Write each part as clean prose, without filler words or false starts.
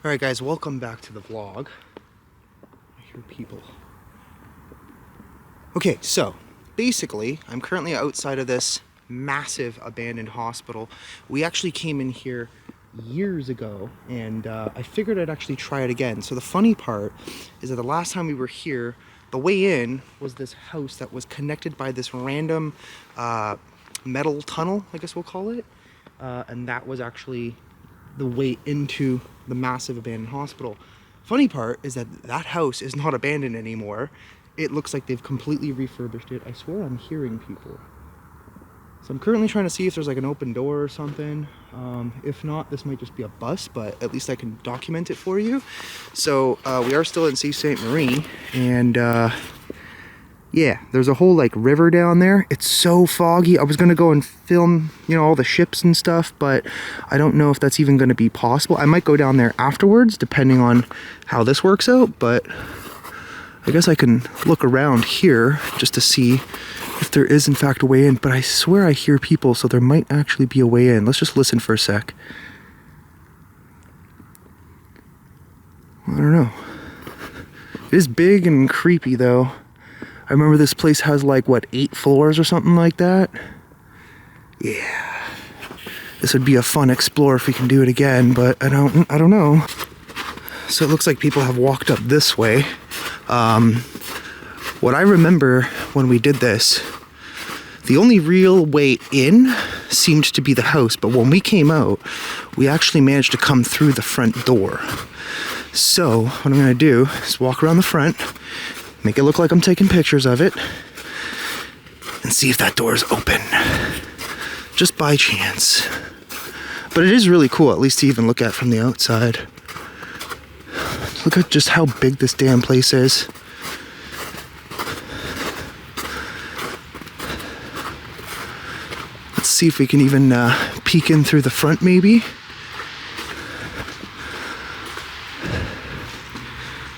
Alright guys, welcome back to the vlog. I hear people. Okay, so basically, I'm currently outside of this massive abandoned hospital. We actually came in here years ago and I figured I'd actually try it again. So the funny part is that the last time we were here, the way in was this house that was connected by this random metal tunnel, I guess we'll call it. And that was actually the way into the massive abandoned hospital. Funny part is that that house is not abandoned anymore. It looks like they've completely refurbished it. I swear I'm hearing people. So I'm currently trying to see if there's like an open door or something. If not, this might just be a bus, but at least I can document it for you. So we are still in Sault Marie, and yeah, there's a whole like river down there. It's so foggy. I was gonna go and film, you know, all the ships and stuff, but I don't know if that's even gonna be possible. I might go down there afterwards, depending on how this works out, but I guess I can look around here just to see if there is in fact a way in, but I swear I hear people, so there might actually be a way in. Let's just listen for a sec. I don't know. It is big and creepy though. I remember this place has like, what, 8 floors or something like that? Yeah. This would be a fun explore if we can do it again, but I don't know. So it looks like people have walked up this way. What I remember when we did this, the only real way in seemed to be the house, but when we came out, we actually managed to come through the front door. So what I'm gonna do is walk around the front, make it look like I'm taking pictures of it, and see if that door is open. Just by chance. But it is really cool, at least to even look at from the outside. Look at just how big this damn place is. Let's see if we can even peek in through the front, maybe.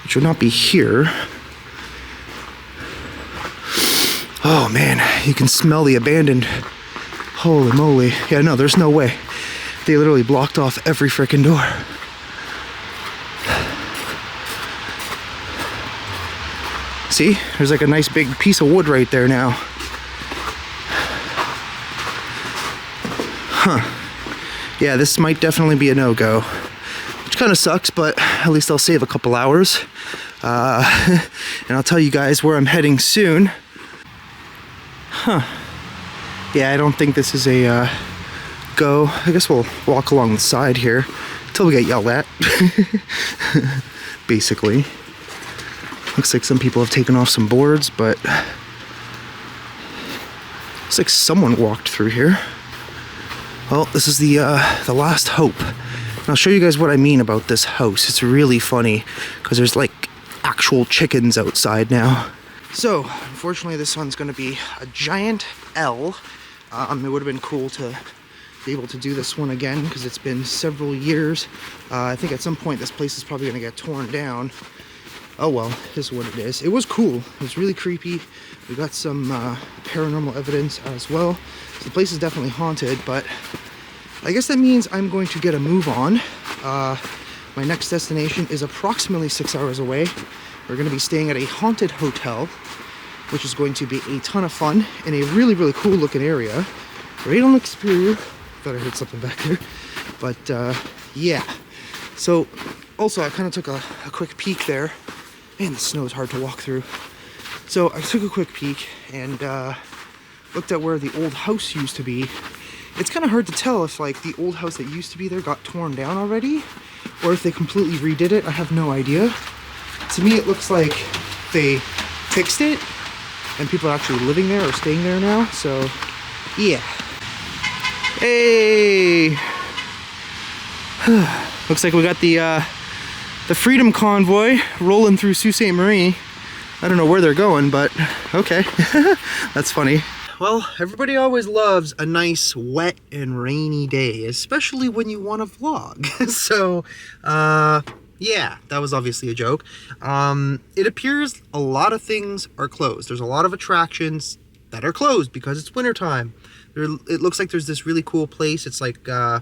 Which would not be here. Oh man, you can smell the abandoned. Holy moly. Yeah, no, there's no way. They literally blocked off every frickin' door. See? There's like a nice big piece of wood right there now. Huh. Yeah, this might definitely be a no-go. Which kind of sucks, but at least I'll save a couple hours. And I'll tell you guys where I'm heading soon. Huh. Yeah, I don't think this is a go. I guess we'll walk along the side here until we get yelled at. Basically. Looks like some people have taken off some boards, but looks like someone walked through here. Well, this is the last hope. And I'll show you guys what I mean about this house. It's really funny because there's like actual chickens outside now. So, unfortunately, this one's going to be a giant L. It would have been cool to be able to do this one again because it's been several years. I think at some point this place is probably going to get torn down. Oh well, this is what it is. It was cool. It was really creepy. We got some paranormal evidence as well. So the place is definitely haunted, but I guess that means I'm going to get a move on. My next destination is approximately 6 hours away. We're going to be staying at a haunted hotel, which is going to be a ton of fun in a really, really cool looking area. Right on the exterior. Thought I heard something back there. But yeah. So also I kind of took a quick peek there. Man, the snow is hard to walk through. So I took a quick peek and looked at where the old house used to be. It's kind of hard to tell if like the old house that used to be there got torn down already, or if they completely redid it. I have no idea. To me, it looks like they fixed it and people are actually living there or staying there now. So, yeah. Hey! Looks like we got the Freedom Convoy rolling through Sault Marie. I don't know where they're going, but okay. That's funny. Well, everybody always loves a nice wet and rainy day, especially when you want to vlog. So, yeah, that was obviously a joke. It appears a lot of things are closed. There's a lot of attractions that are closed because it's wintertime. It looks like there's this really cool place. It's like, I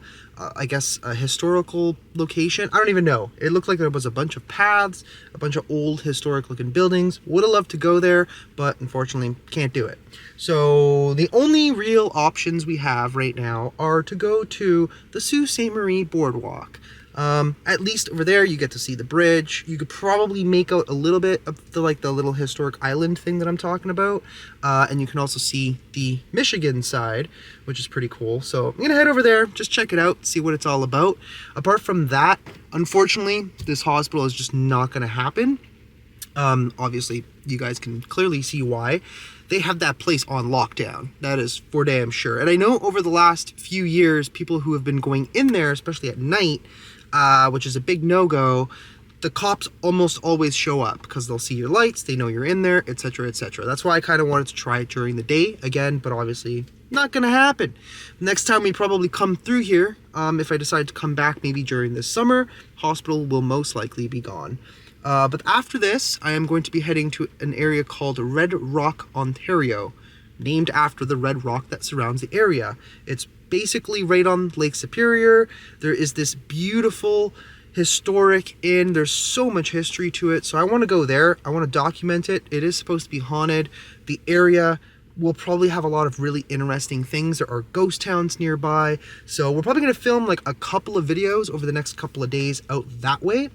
guess, a historical location. I don't even know. It looked like there was a bunch of paths, a bunch of old historic looking buildings. Would have loved to go there, but unfortunately can't do it. So the only real options we have right now are to go to the Sault Ste. Marie boardwalk. At least over there you get to see the bridge. You could probably make out a little bit of the little historic island thing that I'm talking about, and you can also see the Michigan side, which is pretty cool. So I'm gonna head over there, just check it out, see what it's all about. Apart from that, unfortunately this hospital is just not gonna happen. Obviously you guys can clearly see why. They have that place on lockdown. That is for damn sure. And I know over the last few years, people who have been going in there, especially at night, which is a big no-go, the cops almost always show up because they'll see your lights, they know you're in there, etc., etc. That's why I kind of wanted to try it during the day again, but obviously not gonna happen. Next time we probably come through here, if I decide to come back maybe during this summer, hospital will most likely be gone. But after this, I am going to be heading to an area called Red Rock, Ontario, named after the red rock that surrounds the area. It's basically right on Lake Superior. There is this beautiful historic inn. There's so much history to it, so I want to go there. I want to document it. It is supposed to be haunted. The area will probably have a lot of really interesting things. There are ghost towns nearby, so we're probably going to film like a couple of videos over the next couple of days out that way.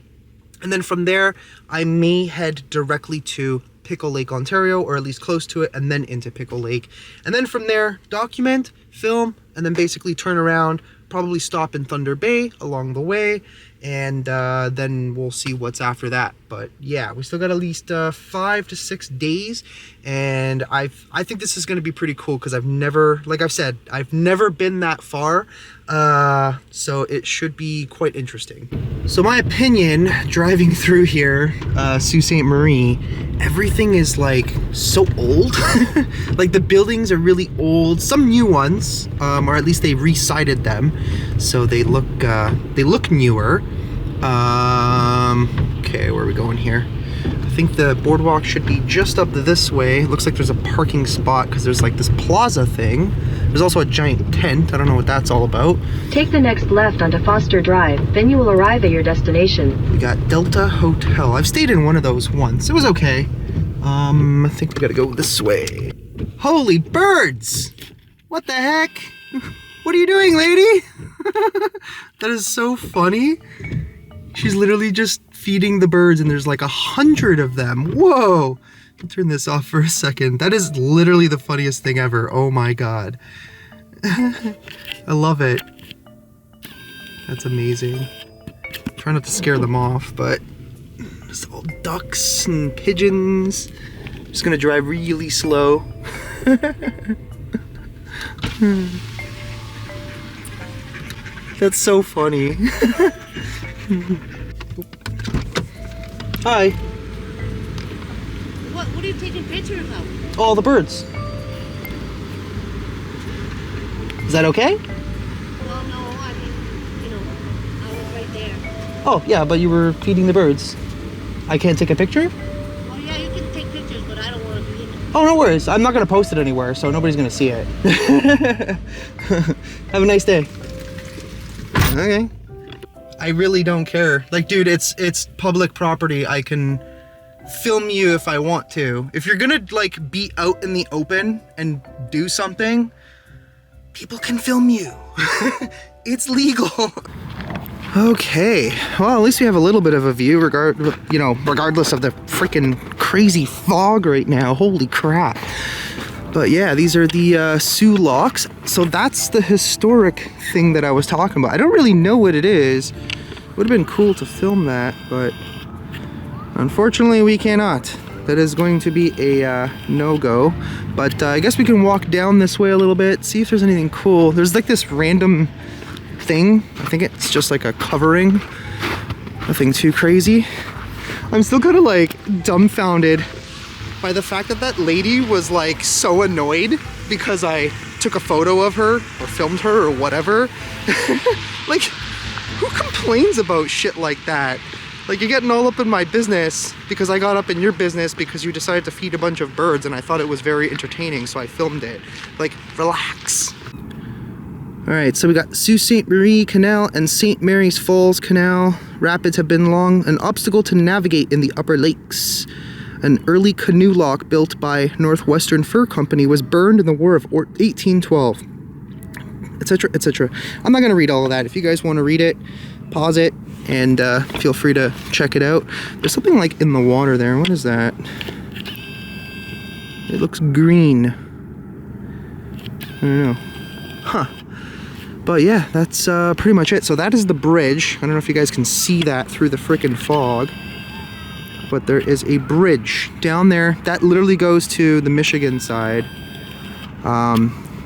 And then from there, I may head directly to Pickle Lake, Ontario, or at least close to it, and then into Pickle Lake. And then from there, document, film, and then basically turn around, probably stop in Thunder Bay along the way, and then we'll see what's after that. But yeah, we still got at least 5 to 6 days, and I think this is going to be pretty cool because I've never, like I've said, I've never been that far, so it should be quite interesting. So my opinion, driving through here, Sault Ste. Marie, everything is like so old. Like the buildings are really old, some new ones, or at least they re-sided them, so they look newer. Okay, where are we going here? I think the boardwalk should be just up this way. Looks like there's a parking spot because there's like this plaza thing. There's also a giant tent. I don't know what that's all about. Take the next left onto Foster Drive, then you will arrive at your destination. We got Delta Hotel. I've stayed in one of those once. It was okay. I think we gotta go this way. Holy birds! What the heck? What are you doing, lady? That is so funny. She's literally just feeding the birds and there's like 100 of them. Whoa! I'll turn this off for a second. That is literally the funniest thing ever. Oh my god. I love it. That's amazing. Try not to scare them off, but it's all ducks and pigeons. Just gonna drive really slow. That's so funny. Hi. What are you taking pictures of? All the birds. Is that okay? Well, no, I mean, I was right there. Oh, yeah, but you were feeding the birds. I can't take a picture? Oh, yeah, you can take pictures, but I don't want to be in it. Oh, no worries. I'm not going to post it anywhere, so nobody's going to see it. Have a nice day. Okay. I really don't care. Like, dude, it's public property. I can film you if I want to. If you're gonna like be out in the open and do something, people can film you. It's legal. Okay, well, at least we have a little bit of a view, regardless of the freaking crazy fog right now. Holy crap. But yeah, these are the Sault locks. So that's the historic thing that I was talking about. I don't really know what it is. Would have been cool to film that, but unfortunately we cannot. That is going to be a no-go. But I guess we can walk down this way a little bit, see if there's anything cool. There's like this random thing. I think it's just like a covering. Nothing too crazy. I'm still kind of like dumbfounded by the fact that that lady was like so annoyed because I took a photo of her or filmed her or whatever. Like, who complains about shit like that? Like, you're getting all up in my business because I got up in your business because you decided to feed a bunch of birds and I thought it was very entertaining, so I filmed it. Like, relax. All right, so we got Sault Ste. Marie Canal and St. Mary's Falls Canal. Rapids have been long an obstacle to navigate in the upper lakes. An early canoe lock built by Northwestern Fur Company was burned in the War of 1812, etc., etc. I'm not going to read all of that. If you guys want to read it, pause it, and feel free to check it out. There's something like in the water there. What is that? It looks green. I don't know. Huh. But yeah, that's pretty much it. So that is the bridge. I don't know if you guys can see that through the frickin' fog. But there is a bridge down there. That literally goes to the Michigan side.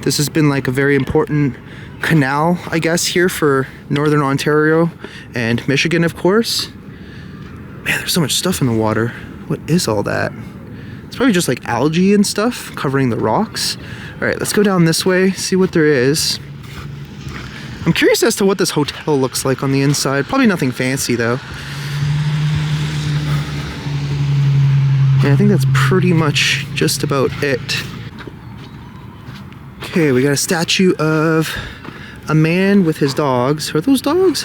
This has been like a very important canal, I guess, here for Northern Ontario and Michigan, of course. Man, there's so much stuff in the water. What is all that? It's probably just like algae and stuff covering the rocks. All right, let's go down this way, see what there is. I'm curious as to what this hotel looks like on the inside. Probably nothing fancy though. Yeah, I think that's pretty much just about it. Okay, we got a statue of a man with his dogs. Are those dogs?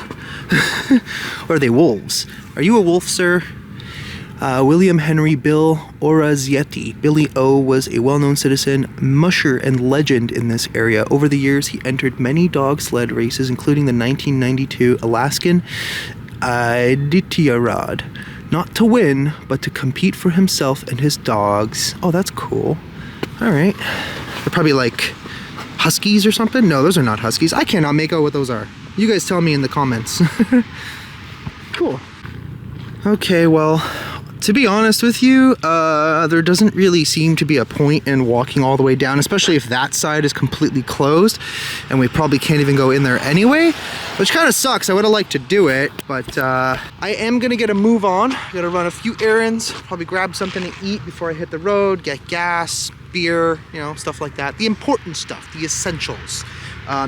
Or are they wolves? Are you a wolf, sir? William Henry Bill Orazietti. Billy O was a well-known citizen, musher, and legend in this area. Over the years, he entered many dog sled races, including the 1992 Alaskan Iditarod. Not to win, but to compete for himself and his dogs. Oh, that's cool. All right. They're probably like huskies or something? No, those are not huskies. I cannot make out what those are. You guys tell me in the comments. Cool. Okay, well, to be honest with you, there doesn't really seem to be a point in walking all the way down, especially if that side is completely closed, and we probably can't even go in there anyway, which kind of sucks. I would have liked to do it, but I am gonna get a move on. I gotta run a few errands, probably grab something to eat before I hit the road, get gas, beer, you know, stuff like that. The important stuff, the essentials.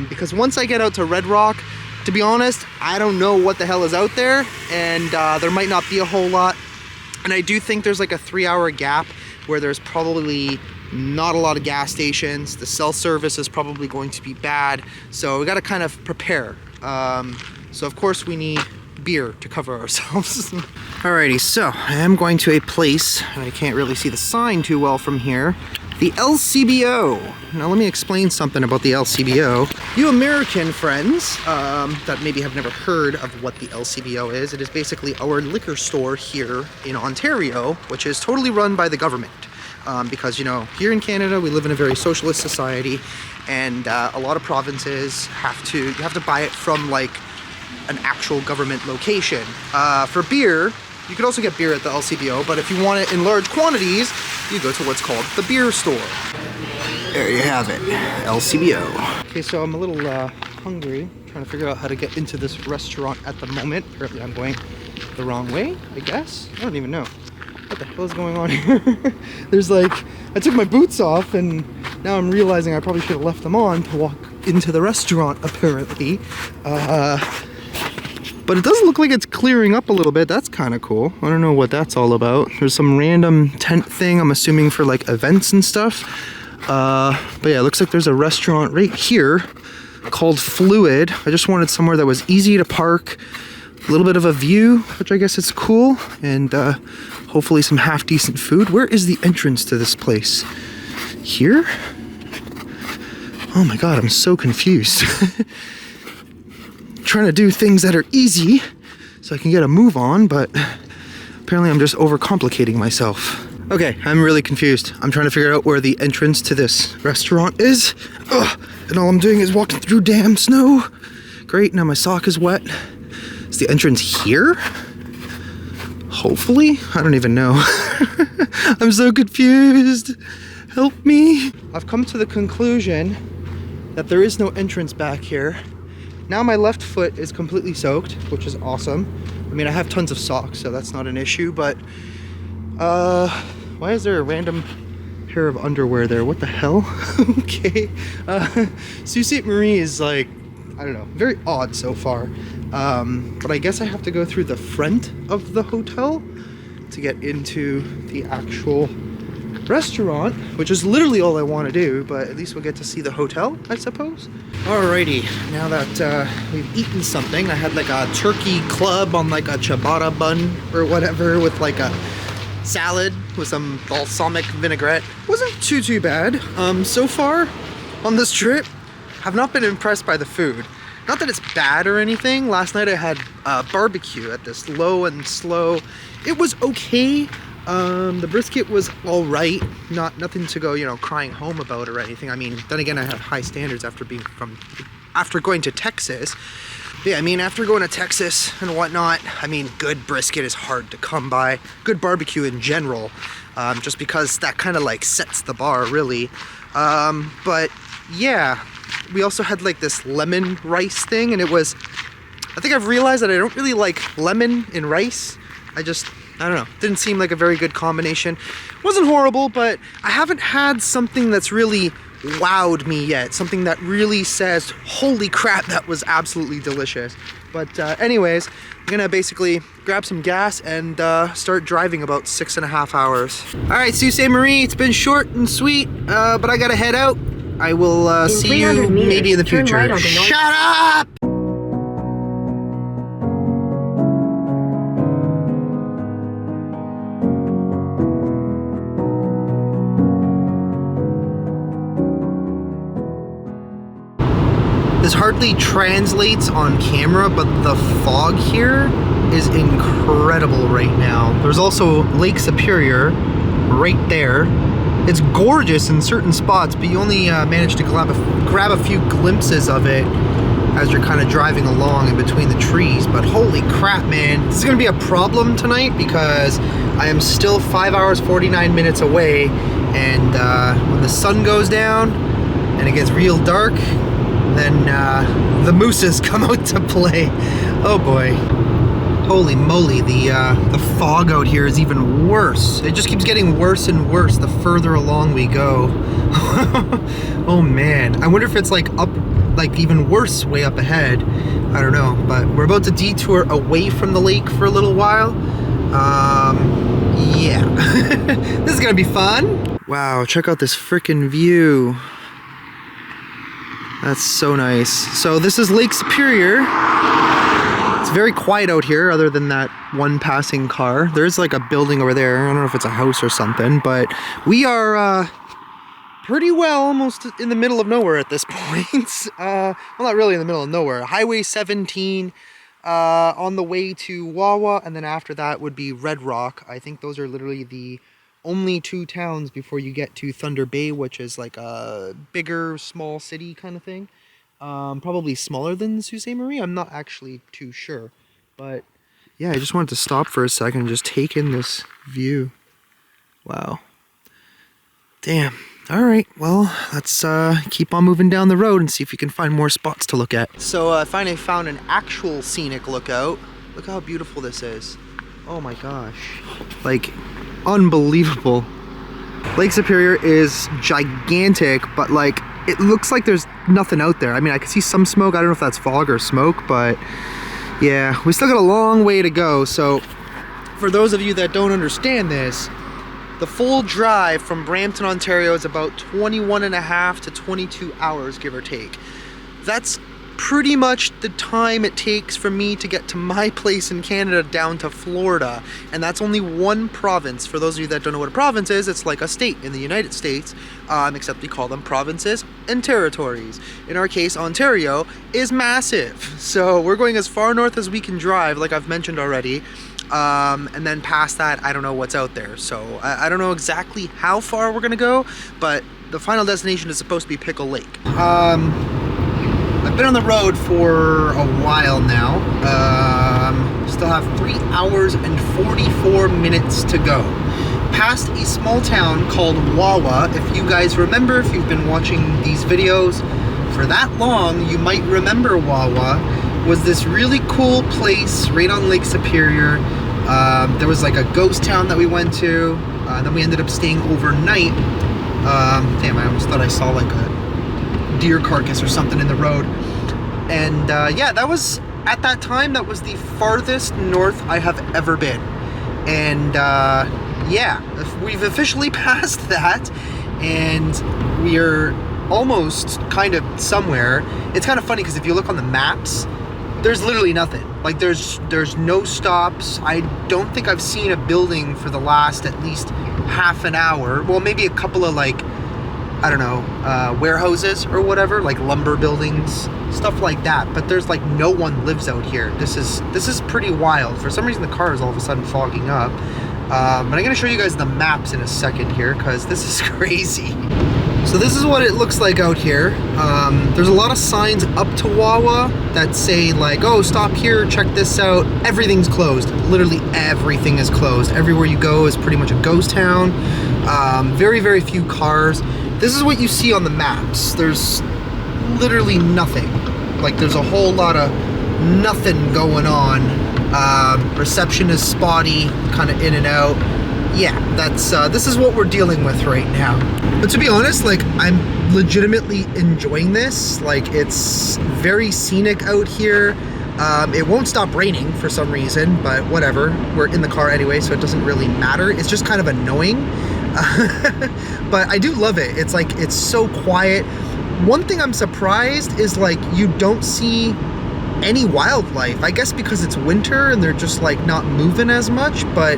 Because once I get out to Red Rock, to be honest, I don't know what the hell is out there, and there might not be a whole lot. And I do think there's like a 3-hour gap where there's probably not a lot of gas stations. The cell service is probably going to be bad. So we got to kind of prepare. So of course we need beer to cover ourselves. Alrighty, so I am going to a place, and I can't really see the sign too well from here. The LCBO. Now let me explain something about the LCBO. You American friends that maybe have never heard of what the LCBO is, it is basically our liquor store here in Ontario, which is totally run by the government. Because, you know, here in Canada, we live in a very socialist society, and a lot of provinces you have to buy it from like an actual government location. For beer, you could also get beer at the LCBO, but if you want it in large quantities, you go to what's called the beer store. There you have it, LCBO. Okay, so I'm a little hungry, trying to figure out how to get into this restaurant at the moment. Apparently I'm going the wrong way, I guess. I don't even know. What the hell is going on here? There's like, I took my boots off, and now I'm realizing I probably should have left them on to walk into the restaurant, apparently. But it does look like it's clearing up a little bit. That's kind of cool. I don't know what that's all about. There's some random tent thing, I'm assuming for like events and stuff. But yeah, it looks like there's a restaurant right here called Fluid. I just wanted somewhere that was easy to park, a little bit of a view, which I guess is cool, and hopefully some half decent food. Where is the entrance to this place? Here? Oh my God, I'm so confused. Trying to do things that are easy so I can get a move on, but apparently I'm just overcomplicating myself. Okay, I'm really confused. I'm trying to figure out where the entrance to this restaurant is. Ugh, and all I'm doing is walking through damn snow. Great, now my sock is wet. Is the entrance here? Hopefully? I don't even know. I'm so confused. Help me. I've come to the conclusion that there is no entrance back here. Now my left foot is completely soaked, which is awesome. I mean, I have tons of socks, so that's not an issue, but why is there a random pair of underwear there? What the hell? Okay. Sault Ste. Marie is like, I don't know, very odd so far. But I guess I have to go through the front of the hotel to get into the actual restaurant, which is literally all I want to do, but at least we'll get to see the hotel, I suppose. Alrighty, now that we've eaten something, I had like a turkey club on like a ciabatta bun or whatever with like a salad with some balsamic vinaigrette. Wasn't too bad. So far on this trip, I've not been impressed by the food. Not that it's bad or anything. Last night I had barbecue at this Low and Slow. It was okay. The brisket was all right. Nothing to go, you know, crying home about or anything. I mean, then again, I have high standards after going to Texas. Yeah, I mean, after going to Texas and whatnot, I mean, good brisket is hard to come by. Good barbecue in general, just because that kind of like sets the bar, really. But yeah, we also had like this lemon rice thing, and it was, I think I've realized that I don't really like lemon in rice. I don't know, didn't seem like a very good combination. Wasn't horrible, but I haven't had something that's really wowed me yet. Something that really says, holy crap, that was absolutely delicious. But anyways, I'm gonna basically grab some gas and start driving about 6.5 hours. All right, Sault Ste. Marie, it's been short and sweet, but I gotta head out. I will see you maybe in the future. Right Shut up! This hardly translates on camera, but the fog here is incredible right now. There's also Lake Superior right there. It's gorgeous in certain spots, but you only manage to grab a few glimpses of it as you're kind of driving along in between the trees. But holy crap, man. This is gonna be a problem tonight because I am still 5 hours, 49 minutes away. And when the sun goes down and it gets real dark, then the mooses come out to play. Oh boy. Holy moly, the fog out here is even worse. It just keeps getting worse and worse the further along we go. Oh man, I wonder if it's like up, like even worse way up ahead. I don't know, but we're about to detour away from the lake for a little while. Yeah. This is gonna be fun. Wow, check out this frickin' view. That's so nice. So this is Lake Superior. It's very quiet out here other than that one passing car. There's like a building over there. I don't know if it's a house or something, but we are pretty well almost in the middle of nowhere at this point. Well, not really in the middle of nowhere. Highway 17 on the way to Wawa, and then after that would be Red Rock. I think those are literally the only two towns before you get to Thunder Bay, which is like a bigger, small city kind of thing. Probably smaller than Sault Ste. Marie. I'm not actually too sure. But yeah, I just wanted to stop for a second and just take in this view. Wow. Damn. All right, well, let's keep on moving down the road and see if we can find more spots to look at. So I finally found an actual scenic lookout. Look how beautiful this is. Oh my gosh. Like, unbelievable. Lake Superior is gigantic, but like, it looks like there's nothing out there. I mean, I can see some smoke. I don't know if that's fog or smoke, but yeah, we still got a long way to go. So for those of you that don't understand this, the full drive from Brampton, Ontario is about 21.5 to 22 hours, give or take. That's pretty much the time it takes for me to get to my place in Canada down to Florida. And that's only one province. For those of you that don't know what a province is, it's like a state in the United States, except we call them provinces and territories. In our case, Ontario is massive. So we're going as far north as we can drive, like I've mentioned already. And then past that, I don't know what's out there. So I don't know exactly how far we're gonna go, but the final destination is supposed to be Pickle Lake. I've been on the road for a while now. Still have 3 hours and 44 minutes to go. Past a small town called Wawa. If you guys remember, if you've been watching these videos for that long, you might remember Wawa was this really cool place right on Lake Superior. There was like a ghost town that we went to. Then we ended up staying overnight. Damn, I almost thought I saw like a deer carcass or something in the road. And yeah, that was, at that time, that was the farthest north I have ever been. And yeah, we've officially passed that, and we are almost kind of somewhere. It's kind of funny because if you look on the maps, there's literally nothing. Like there's no stops. I don't think I've seen a building for the last at least half an hour. Well, maybe a couple of like, I don't know, warehouses or whatever, like lumber buildings, stuff like that. But there's like no one lives out here. This is pretty wild. For some reason the car is all of a sudden fogging up. But I'm gonna show you guys the maps in a second here because this is crazy. So this is what it looks like out here. There's a lot of signs up to Wawa that say like, oh, stop here, check this out. Everything's closed. Literally everything is closed. Everywhere you go is pretty much a ghost town. Very, very few cars. This is what you see on the maps. There's literally nothing. Like there's a whole lot of nothing going on. Reception is spotty, kind of in and out. Yeah, that's this is what we're dealing with right now. But to be honest, like I'm legitimately enjoying this. Like it's very scenic out here. It won't stop raining for some reason, but whatever. We're in the car anyway, so it doesn't really matter. It's just kind of annoying. But I do love it. It's like, it's so quiet. One thing I'm surprised is like you don't see any wildlife. I guess because it's winter and they're just like not moving as much, but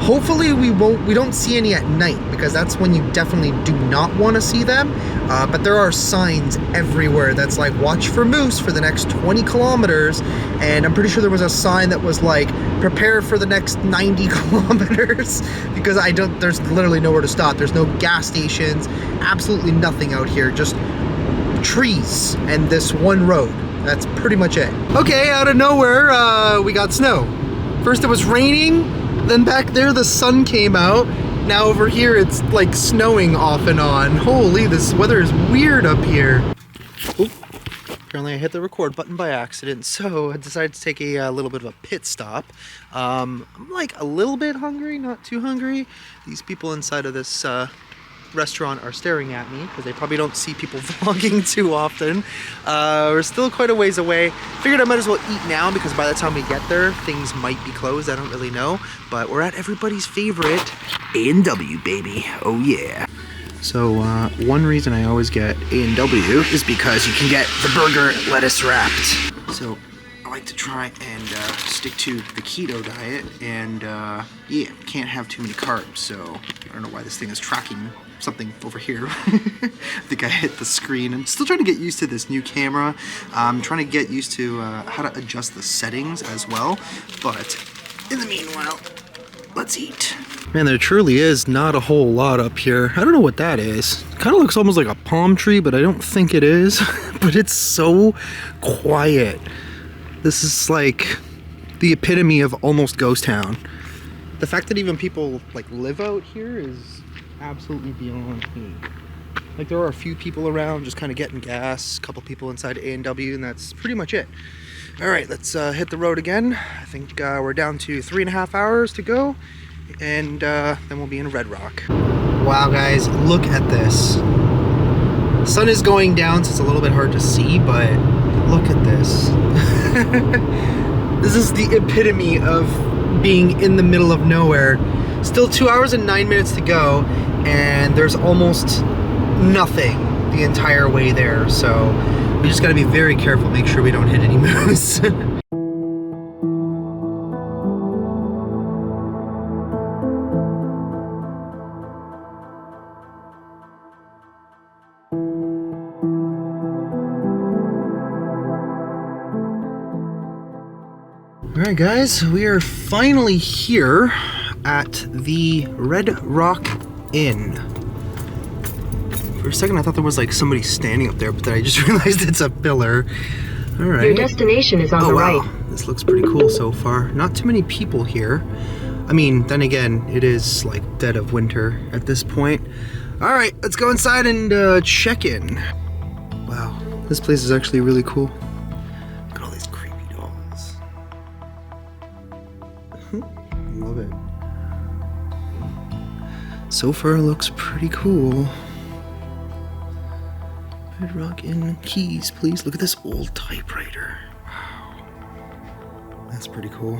hopefully we don't see any at night because that's when you definitely do not want to see them. But there are signs everywhere that's like, watch for moose for the next 20 kilometers. And I'm pretty sure there was a sign that was like, prepare for the next 90 kilometers because there's literally nowhere to stop. There's no gas stations, absolutely nothing out here, just trees and this one road. That's pretty much it. Okay, out of nowhere, we got snow. First it was raining, then back there the sun came out. Now over here it's like snowing off and on. Holy, this weather is weird up here. Oop. Apparently I hit the record button by accident, so I decided to take a little bit of a pit stop. I'm like a little bit hungry, not too hungry. These people inside of this restaurant are staring at me because they probably don't see people vlogging too often. We're still quite a ways away. Figured I might as well eat now because by the time we get there, things might be closed. I don't really know, but we're at everybody's favorite A&W, baby. Oh yeah. So one reason I always get A&W is because you can get the burger lettuce wrapped. So I like to try and stick to the keto diet, and yeah, can't have too many carbs. So I don't know why this thing is tracking something over here. I think I hit the screen. I'm still trying to get used to this new camera. I'm trying to get used to how to adjust the settings as well. But in the meanwhile, let's eat. Man, there truly is not a whole lot up here. I don't know what that is. Kind of looks almost like a palm tree, but I don't think it is. But it's so quiet. This is like the epitome of almost ghost town. The fact that even people like live out here is absolutely beyond me. Like there are a few people around just kind of getting gas, a couple people inside A&W, and that's pretty much it. All right, let's hit the road again. I think we're down to 3.5 hours to go, and then we'll be in Red Rock. Wow, guys, look at this. The sun is going down, so it's a little bit hard to see, but look at this. This is the epitome of being in the middle of nowhere. Still 2 hours and 9 minutes to go, and there's almost nothing the entire way there. So we just gotta be very careful, make sure we don't hit any moose. Alright guys, we are finally here at the Red Rock Inn. For a second I thought there was like somebody standing up there, but then I just realized it's a pillar. Alright. Your destination is on the wow. right. This looks pretty cool so far. Not too many people here. I mean, then again, it is like dead of winter at this point. Alright, let's go inside and check in. Wow, this place is actually really cool. Look at all these creepy dolls. Love it. So far looks pretty cool. Red Rock Inn keys, please. Look at this old typewriter. Wow. That's pretty cool.